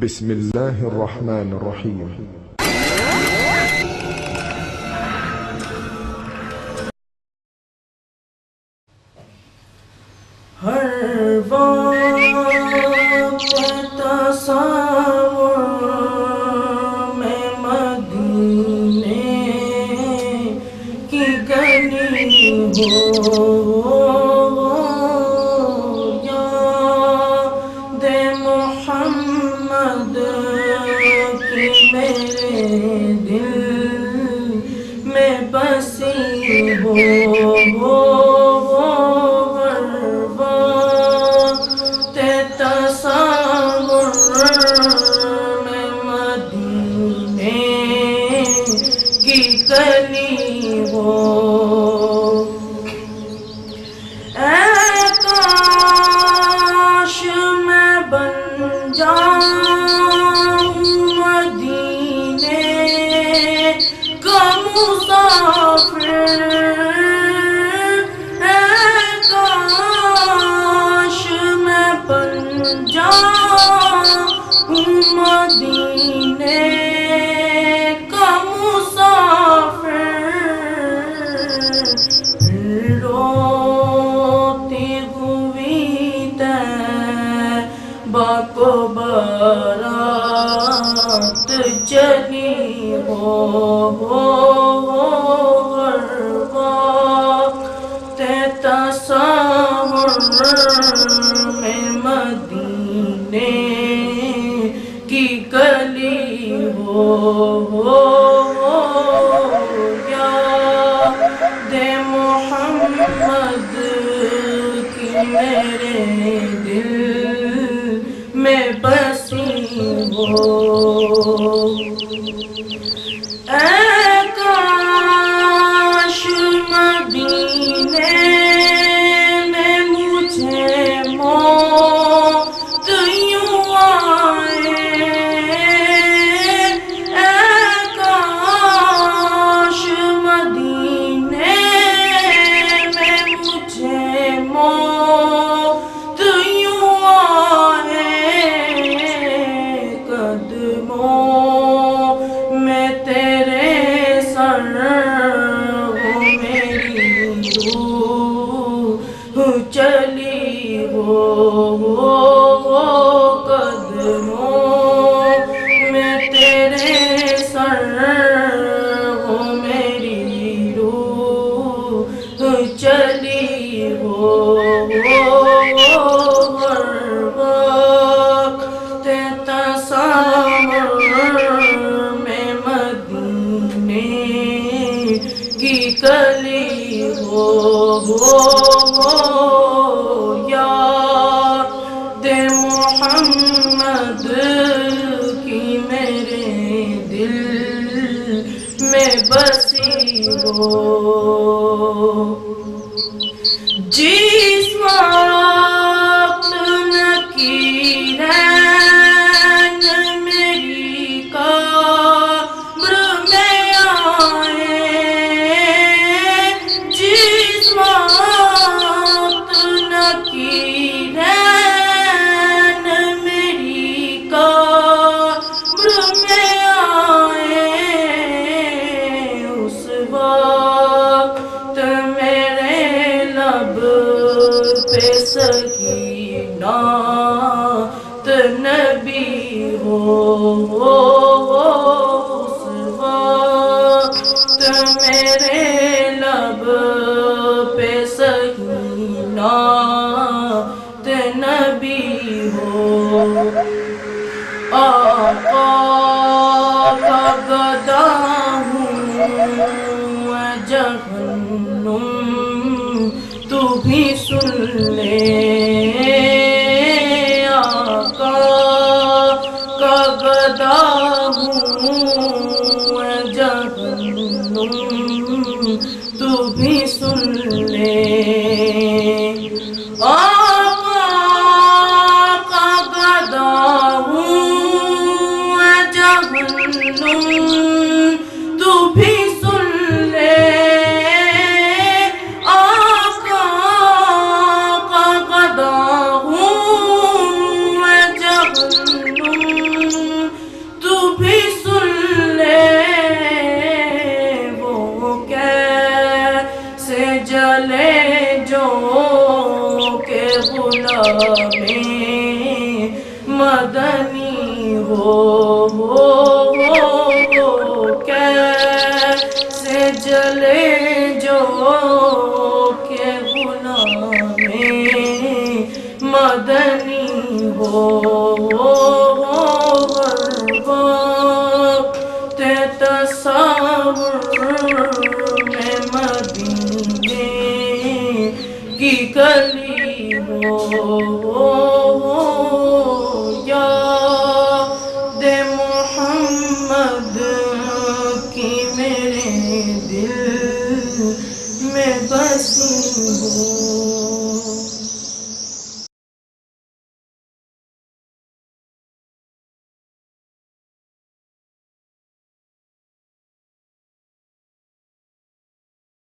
بسم الله الرحمن الرحيم. ہر وقت تصور میں مدینے کی گلی ہو، یاد محمد کی میرے دل میں بسی ہو، گلی ہو۔ اے کاش میں بن جاؤں مدینے کا مسافر، اے کاش میں بن جاؤں مدینے روتی ہوئی طیبہ کو بارات چلی ہو، ہر وقت تصور میں مدینے کی گلی ہو، محمد کی میرے دل میں بسی ہو۔ اے کاش مدینے میں مجھے موت یوں آئے، اے کاش مدینے موت یوں آئے، قدموں میں تیرے سر ہو میری روح چلی ہو، قدموں میں تیرے سر ہو میری روح چلی ہو، ہر وقت تصور میں مدینے کی گلی ہو، یاد محمد کی میرے دل میں بسی ہو۔ جس وقت نکیرین میری قبر میں آئے، جس وقت نکیرین میری قبر میں آئے، اس وقت میرے لب پہ سکینات نبی ہو، اس وقت میرے لب پہ سکینات نبی ہو، آقا کا گدا ہوں اے جہنم تو بھی سن لے، آقا کا گدا ہوں اے جہنم تو بھی سن لے، آقا کا گدا ہوں اے جہنم تو بھی سن لے، آقا کا گدا ہوں اے جہنم مدنی ہو کیسے جلے جو کہ غلام مدنی ہو